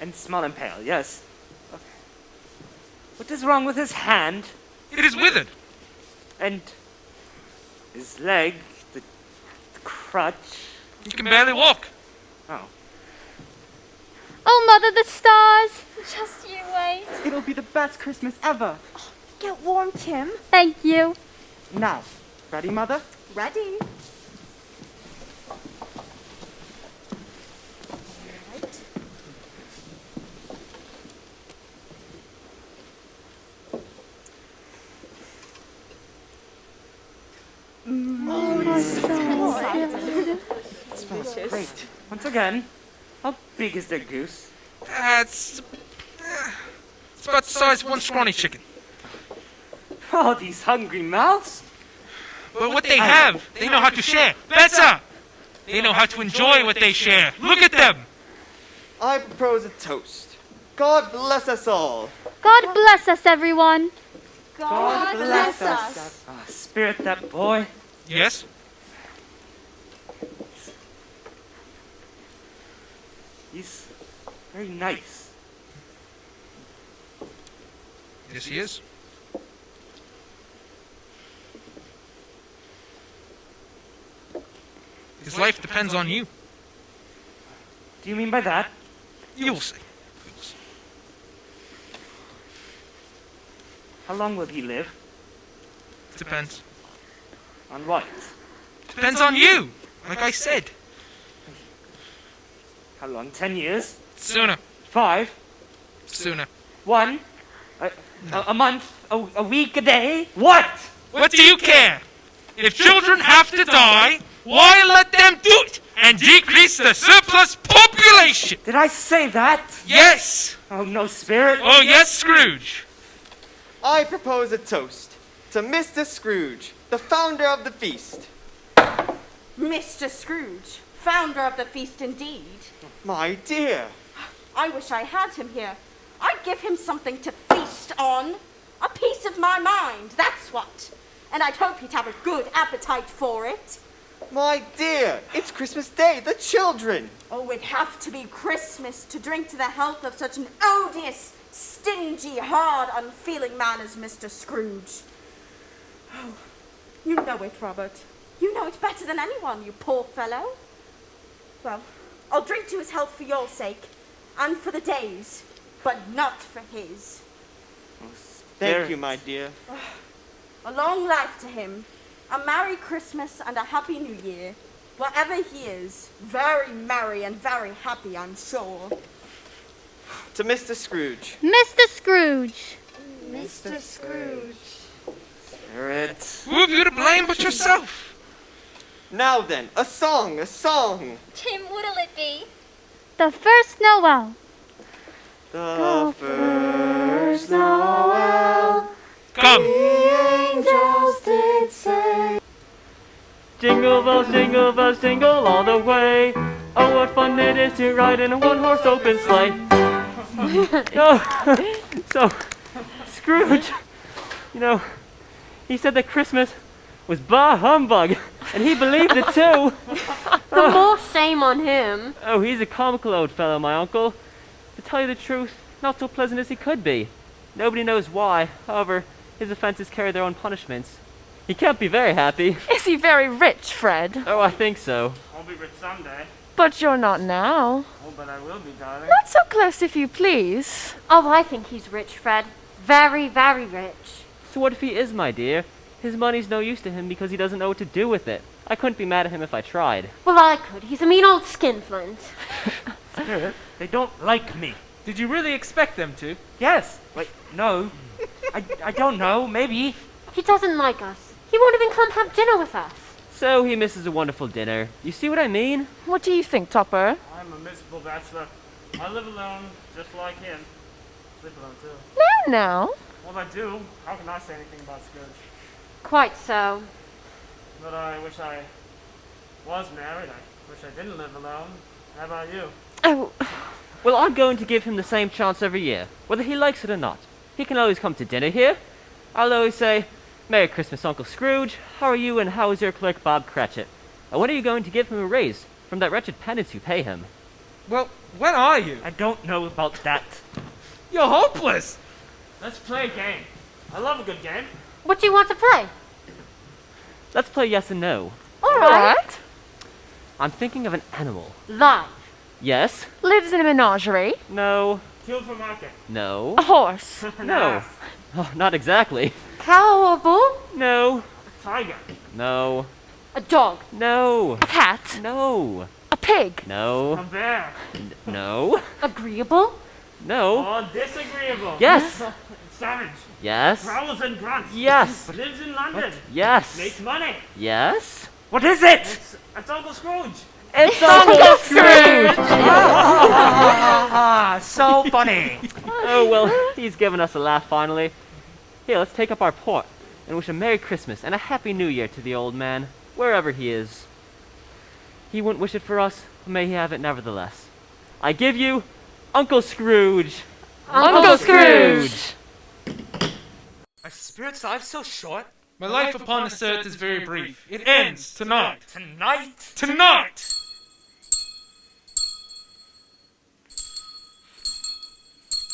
And small and pale, yes. What is wrong with his hand? It is withered. And his leg, the crutch. He can barely walk. Oh. Oh, Mother, the stars. Just you wait. It'll be the best Christmas ever. Get warm, Tim. Thank you. Now, ready, Mother? Ready. Smells great. Once again, how big is the goose? It's about the size of one scrawny chicken. Oh, these hungry mouths. But what they have, they know how to share. Better! They know how to enjoy what they share. Look at them! I propose a toast. God bless us all. God bless us, everyone. God bless us. Spirit that boy. Yes? He's very nice. Yes, he is. His life depends on you. Do you mean by that? You'll see. How long will he live? Depends. On what? Depends on you, like I said. How long? 10 years? Sooner. 5? Sooner. 1? A month? A week? A day? What? What do you care? If children have to die, why let them do it and decrease the surplus population? Did I say that? Yes. Oh, no, Spirit. Oh, yes, Scrooge. I propose a toast to Mr. Scrooge, the founder of the feast. Mr. Scrooge, founder of the feast indeed. My dear. I wish I had him here. I'd give him something to feast on. A piece of my mind, that's what. And I'd hope he'd have a good appetite for it. My dear, it's Christmas Day, the children. Oh, it'd have to be Christmas to drink to the health of such an odious, stingy, hard, unfeeling man as Mr. Scrooge. Oh, you know it, Robert. You know it better than anyone, you poor fellow. Well, I'll drink to his health for your sake, and for the day's, but not for his. Thank you, my dear. A long life to him, a Merry Christmas and a Happy New Year. Wherever he is, very merry and very happy, I'm sure. To Mr. Scrooge. Mr. Scrooge. Mr. Scrooge. Spirit. Who have you to blame but yourself? Now then, a song, a song. Tim, what'll it be? The first Noel. The first Noel. Come. The angels did say. Jingle bells, jingle all the way. Oh, what fun it is to ride in a one-horse open sleigh. So, Scrooge, he said that Christmas was bah humbug, and he believed it too. The more shame on him. Oh, he's a comical old fellow, my uncle. To tell you the truth, not so pleasant as he could be. Nobody knows why. However, his offenses carry their own punishments. He can't be very happy. Is he very rich, Fred? Oh, I think so. I'll be rich someday. But you're not now. Oh, but I will be, darling. Not so close, if you please. Oh, I think he's rich, Fred. Very, very rich. So what if he is, my dear? His money's no use to him because he doesn't know what to do with it. I couldn't be mad at him if I tried. Well, I could. He's a mean old skinflint. Spirit, they don't like me. Did you really expect them to? Yes. Wait, no. I don't know. Maybe. He doesn't like us. He won't even come have dinner with us. So he misses a wonderful dinner. You see what I mean? What do you think, Topper? I'm a miserable bachelor. I live alone, just like him. Sleep alone, too. Now. Well, if I do, how can I say anything about Scrooge? Quite so. But I wish I was married. I wish I didn't live alone. How about you? Oh. Well, I'm going to give him the same chance every year, whether he likes it or not. He can always come to dinner here. I'll always say, Merry Christmas, Uncle Scrooge. How are you and how is your clerk, Bob Cratchit? And when are you going to give him a raise from that wretched penance you pay him? Well, when are you? I don't know about that. You're hopeless. Let's play a game. I love a good game. What do you want to play? Let's play yes and no. All right. I'm thinking of an animal. Live. Yes. Lives in a menagerie. No. Killed for market. No. A horse. No. Oh, not exactly. Cow or bull? No. Tiger. No. A dog. No. A cat. No. A pig. A No. bear. No. Agreeable. No. Oh, disagreeable. Yes. Savage. Yes. Growls and grunts. Yes. But lives in London. Yes. Makes money. Yes. What is it? It's Uncle Scrooge. It's Uncle Scrooge! So funny. Oh, well, he's given us a laugh finally. Here, let's take up our port and wish a Merry Christmas and a Happy New Year to the old man, wherever he is. He wouldn't wish it for us, but may he have it nevertheless. I give you Uncle Scrooge! Uncle Scrooge! My spirit's life so short. My life upon this earth is very brief. It ends tonight. Tonight? Tonight!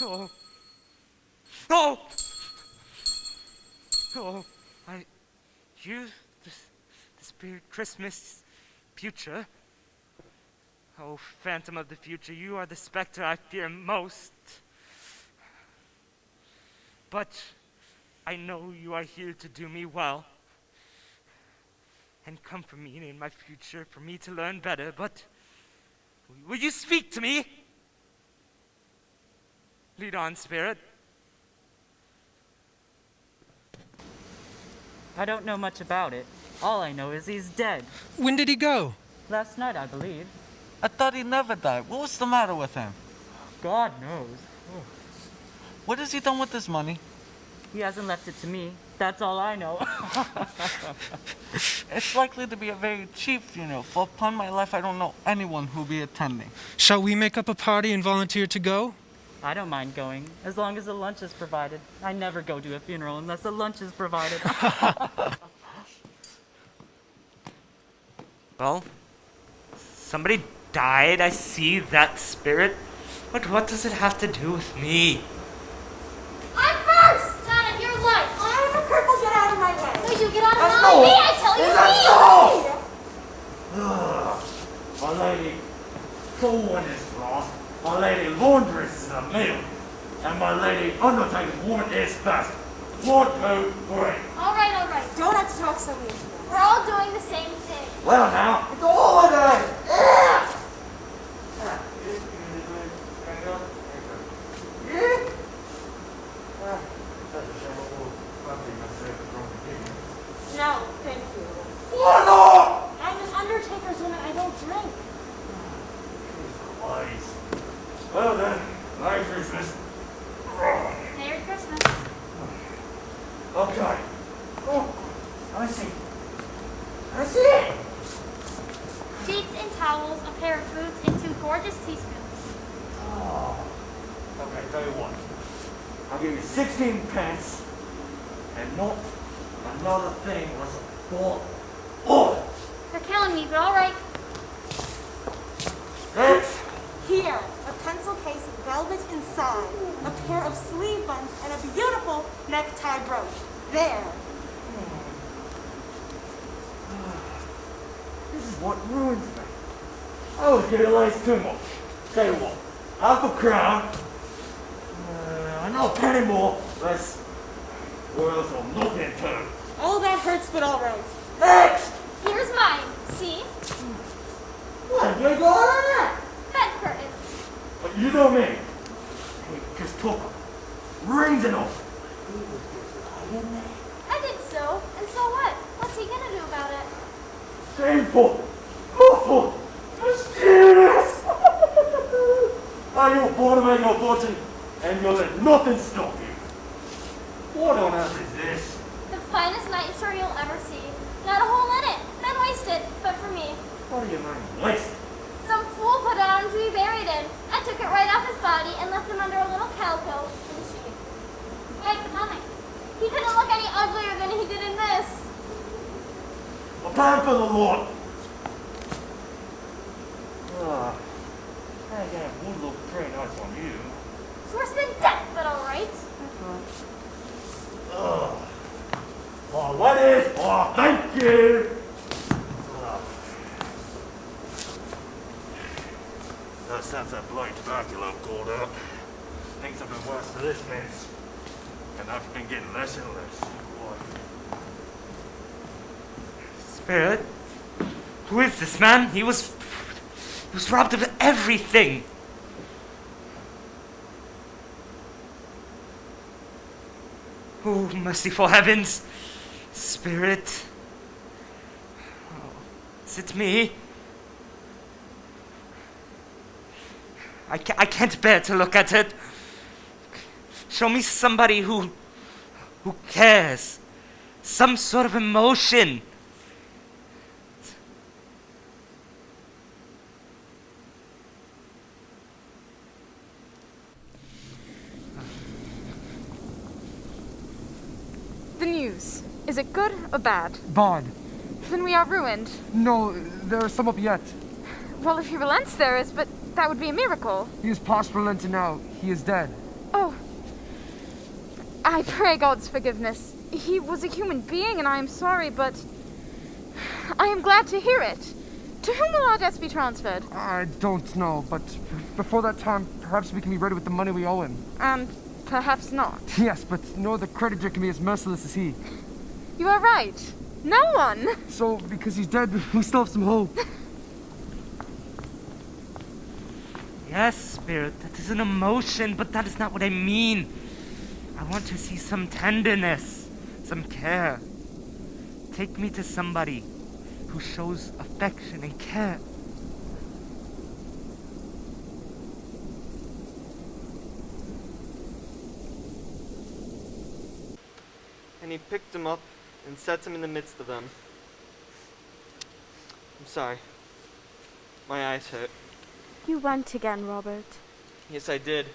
Oh. Oh. Oh. You, the spirit Christmas future. Oh, phantom of the future, you are the specter I fear most. But I know you are here to do me well and comfort me in my future for me to learn better, but will you speak to me? Lead on, spirit. I don't know much about it. All I know is he's dead. When did he go? Last night, I believe. I thought he never died. What was the matter with him? God knows. What has he done with his money? He hasn't left it to me. That's all I know. It's likely to be a very cheap funeral, for upon my life I don't know anyone who'll be attending. Shall we make up a party and volunteer to go? I don't mind going, as long as the lunch is provided. I never go to a funeral unless the lunch is provided. Well, somebody died. I see that spirit. But what does it have to do with me? I'm first! Donna, you're what? I'm a cripple, get out of my way! No, you get out of my way, I tell you, me! My lady, Cohen is lost. My lady, Laundress is a meal. And my lady, Undertaker's warrant is best. 1, 2, 3. All right. Don't have to talk so mean to me. We're all doing the same thing. Well now, it's all of us. lies. Well then, Merry Christmas. Merry Christmas. Okay. Oh, I see. I see it. Sheets and towels, a pair of boots, and 2 gorgeous teaspoons. Oh. Okay, tell you what. I'll give you 16 pence, and not another thing was bought. Oh! You're killing me, but all right. Thanks. Here, a pencil case of velvet inside, a pair of sleeve buttons, and a beautiful necktie brooch. There. This is what ruins me. I was getting lies too much. Tell you what, half a crown, not a penny more, less, or else I'll knock it in turn. Oh, that hurts, but all right. Next! Here's mine. See? What, you got on that? Bed curtains. But you know me. Hey, just took them. Rings and all. I did so. And so what? What's he gonna do about it? Shameful. Awful. Mysterious. You were born to make your fortune, and you'll let nothing stop you. What on earth is this? The finest night shirt you'll ever see. Not a hole in it. Not wasted. But for me. What do you mean, waste? Some fool put it on him to be buried in. I took it right off his body and left him under a little calico in the sheet. Wait, but tell me. He couldn't look any uglier than he did in this. A plan for the Lord. That again would look pretty nice on you. It's worse than death, but all right. Oh, what is? Oh, thank you. Since that bloody tobacco called up, things have been worse than this mess. And I've been getting less and less. Spirit? Who is this man? He was robbed of everything. Oh, merciful heavens. Spirit. Oh, is it me? I can't bear to look at it. Show me somebody who cares. Some sort of emotion. The news. Is it good or bad? Bad. Then we are ruined. No, there is some up yet. Well, if he relents, there is, but that would be a miracle. He is past relenting now. He is dead. Oh. I pray God's forgiveness. He was a human being, and I am sorry, but I am glad to hear it. To whom will our debts be transferred? I don't know, but before that time, perhaps we can be ready with the money we owe him. And perhaps not. Yes, but no other creditor can be as merciless as he. You are right. No one. So, because he's dead, we still have some hope. Yes, Spirit, that is an emotion, but that is not what I mean. I want to see some tenderness, some care. Take me to somebody who shows affection and care. And he picked him up and set him in the midst of them. I'm sorry. My eyes hurt. You went again, Robert. Yes, I did.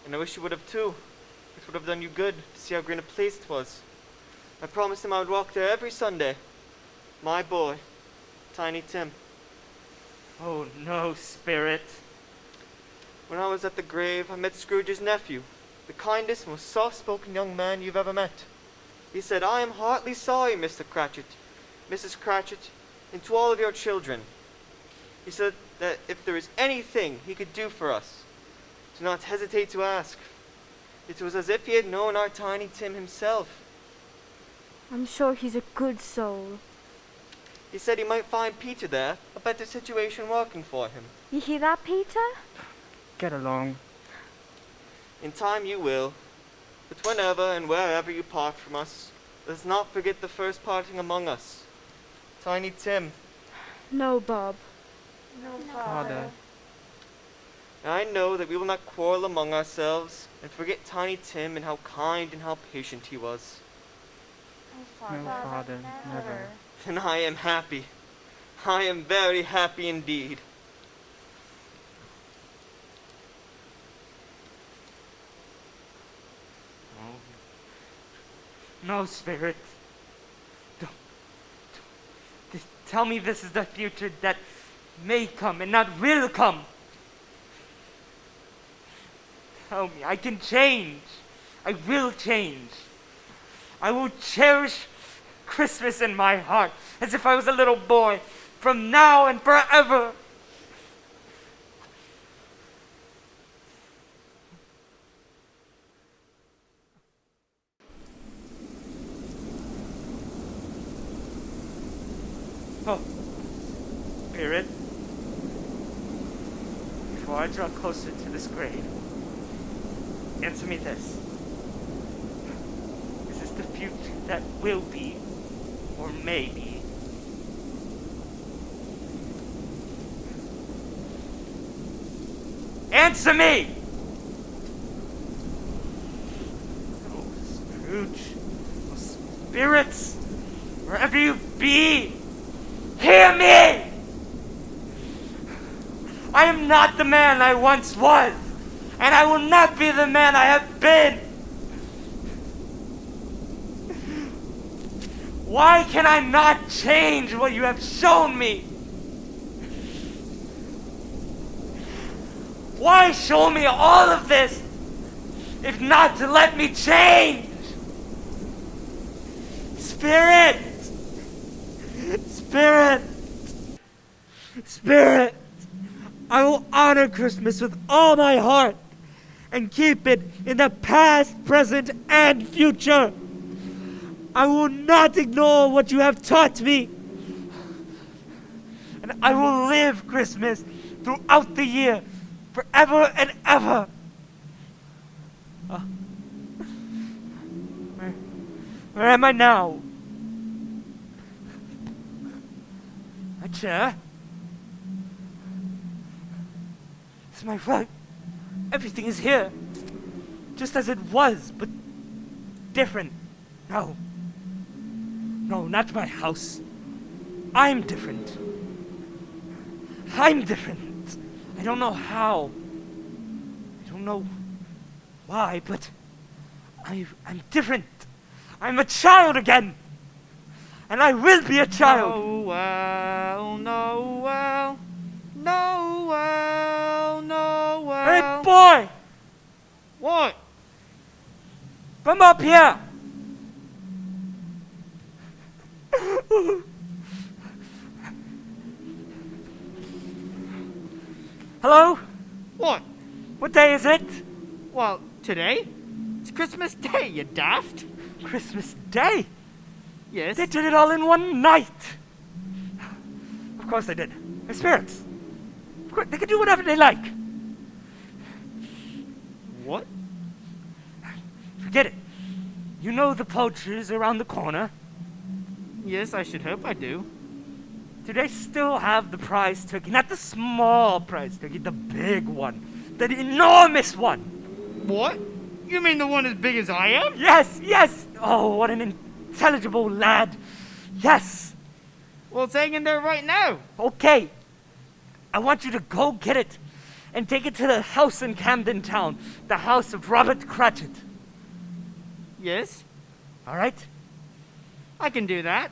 And I wish you would have too. It would have done you good to see how green a place it was. I promised him I would walk there every Sunday. My boy, Tiny Tim. Oh no, Spirit. When I was at the grave, I met Scrooge's nephew, the kindest, most soft-spoken young man you've ever met. He said, "I am heartily sorry, Mr. Cratchit, Mrs. Cratchit, and to all of your children." He said that if there is anything he could do for us, do not hesitate to ask. It was as if he had known our Tiny Tim himself. I'm sure he's a good soul. He said he might find Peter there, a better situation working for him. You hear that, Peter? Get along. In time you will, but whenever and wherever you part from us, let's not forget the first parting among us. Tiny Tim. No, Bob. No, Father. And I know that we will not quarrel among ourselves and forget Tiny Tim and how kind and how patient he was. No, Father, never. And I am happy. I am very happy indeed. No, Spirit. Don't. Tell me this is the future that may come and not will come. Tell me I can change. I will change. I will cherish Christmas in my heart as if I was a little boy from now and forever. Oh, Spirit, before I draw closer to this grave, answer me this. Is this the future that will be, or may be? Answer me! Oh, Scrooge, oh, spirits, wherever you be, hear me! I am not the man I once was, and I will not be the man I have been. Why can I not change what you have shown me? Why show me all of this, if not to let me change? Spirit! Spirit! Spirit! I will honor Christmas with all my heart and keep it in the past, present, and future. I will not ignore what you have taught me. And I will live Christmas throughout the year, forever and ever. Where am I now? A chair? It's my right. Everything is here. Just as it was, but different. No. No, not my house. I'm different. I'm different. I don't know how. I don't know why, but I'm different. I'm a child again. And I will be a child. Noel, Noel, Noel, Noel. Hey, boy! What? Come up here. Hello? What? What day is it? Well, today? It's Christmas Day, you daft. Christmas Day? Yes. They did it all in one night. Of course they did. They're spirits. Of course, they can do whatever they like. What? Forget it. You know the poachers around the corner? Yes, I should hope I do. Do they still have the prize turkey? Not the small prize turkey, the big one. The enormous one. What? You mean the one as big as I am? Yes, yes. Oh, what an intelligible lad. Yes. Well, it's hanging there right now. Okay. I want you to go get it and take it to the house in Camden Town, the house of Robert Cratchit. Yes? All right? I can do that.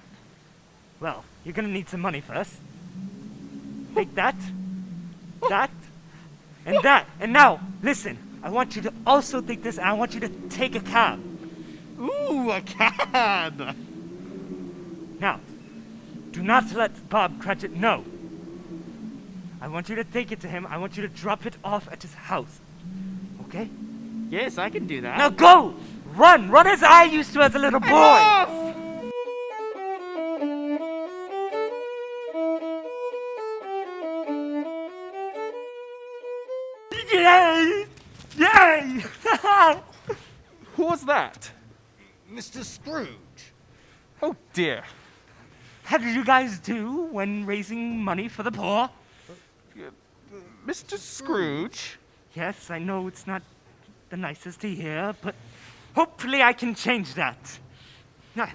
Well, you're gonna need some money first. Take that, that, and that. And now, listen, I want you to also take this, and I want you to take a cab. Ooh, a cab! Now, do not let Bob Cratchit know. I want you to take it to him. I want you to drop it off at his house. Okay? Yes, I can do that. Now go! Run! Run as I used to as a little boy! Enough! Yay! Yay! Who was that? Mr. Scrooge. Oh dear. How did you guys do when raising money for the poor? Mr. Scrooge? Yes, I know it's not the nicest to hear, but hopefully I can change that. Ah.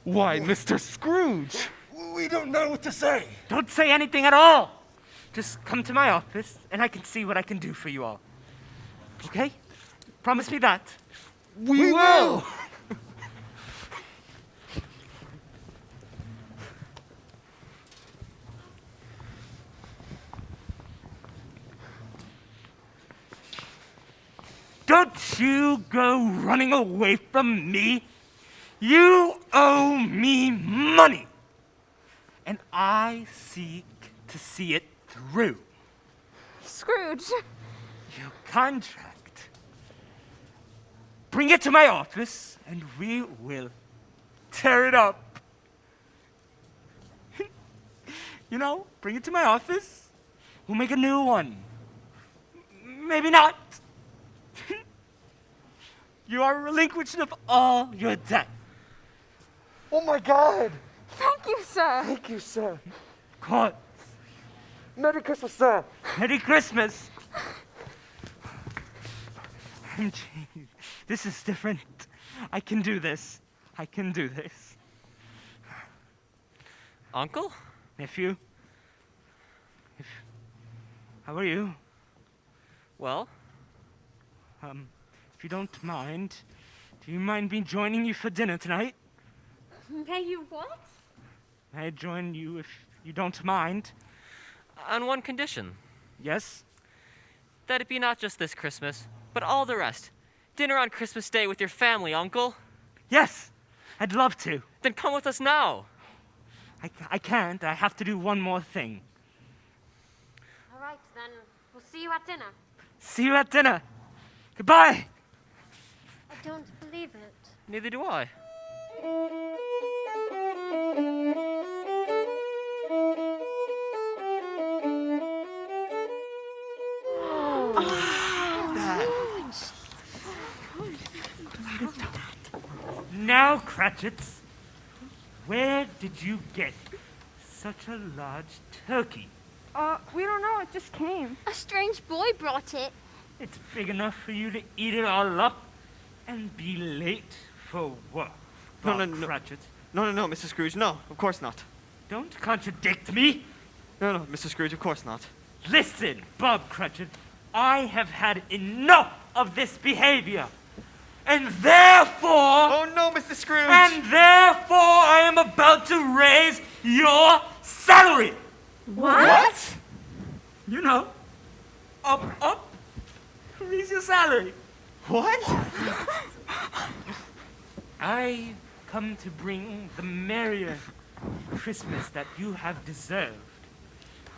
Why, Mr. Scrooge? We don't know what to say. Don't say anything at all. Just come to my office and I can see what I can do for you all. Okay? Promise me that. We will. Don't you go running away from me. You owe me money. And I seek to see it through. Scrooge. Your contract. Bring it to my office and we will tear it up. You know, bring it to my office. We'll make a new one. Maybe not. You are relinquished of all your debt. Oh my God! Thank you, sir. Thank you, sir. Of course. Merry Christmas, sir. Merry Christmas. I'm changed. This is different. I can do this. I can do this. Uncle? Nephew? How are you? Well? If you don't mind, do you mind me joining you for dinner tonight? May you what? May I join you if you don't mind? On one condition. Yes? That it be not just this Christmas, but all the rest. Dinner on Christmas Day with your family, Uncle. Yes! I'd love to. Then come with us now. I can't. I have to do one more thing. All right, then. We'll see you at dinner. See you at dinner. Goodbye! I don't believe it. Neither do I. Now, Cratchits, where did you get such a large turkey? We don't know. It just came. A strange boy brought it. It's big enough for you to eat it all up and be late for work. No, Cratchit. No, Mr. Scrooge, no, of course not. Don't contradict me. No, Mr. Scrooge, of course not. Listen, Bob Cratchit, I have had enough of this behavior. And therefore... Oh no, Mr. Scrooge! And therefore I am about to raise your salary. What? You know, up, raise your salary. What? I come to bring the merrier Christmas that you have deserved.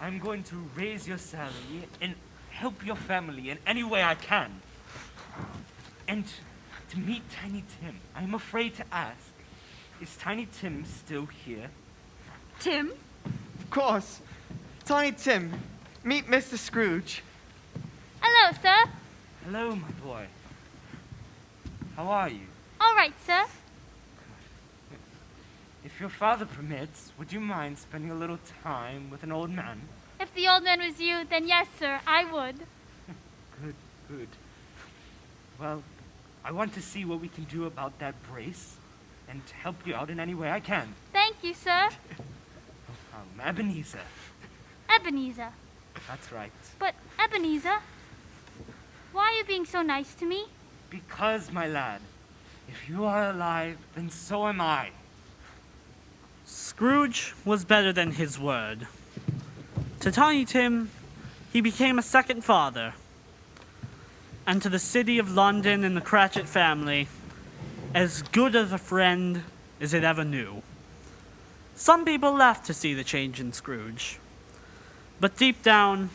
I'm going to raise your salary and help your family in any way I can. And to meet Tiny Tim, I'm afraid to ask, is Tiny Tim still here? Tim? Of course. Tiny Tim, meet Mr. Scrooge. Hello, sir. Hello, my boy. How are you? All right, sir. If your father permits, would you mind spending a little time with an old man? If the old man was you, then yes, sir, I would. Good. Well, I want to see what we can do about that brace and help you out in any way I can. Thank you, sir. Ebenezer. Ebenezer. That's right. But, Ebenezer, why are you being so nice to me? Because, my lad, if you are alive, then so am I. Scrooge was better than his word. To Tiny Tim, he became a second father. And to the city of London and the Cratchit family, as good of a friend as it ever knew. Some people laughed to see the change in Scrooge. But deep down,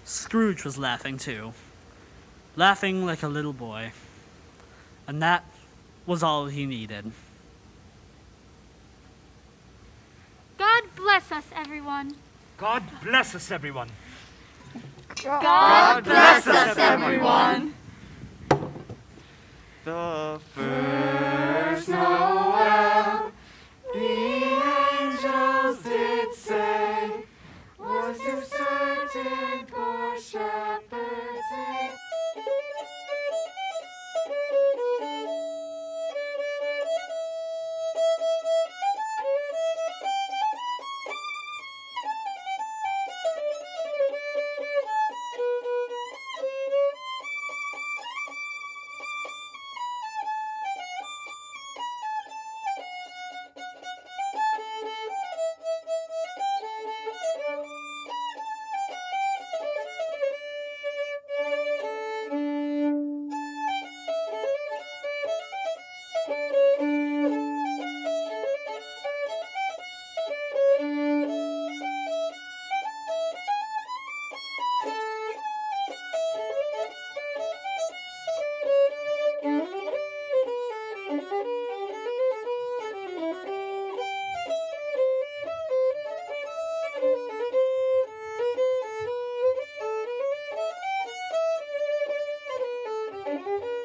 Scrooge was laughing too. Laughing like a little boy. And that was all he needed. God bless us, everyone. God bless us, everyone. God bless us, everyone. The first Noel, the angels did say, was to certain poor shepherds. Thank you.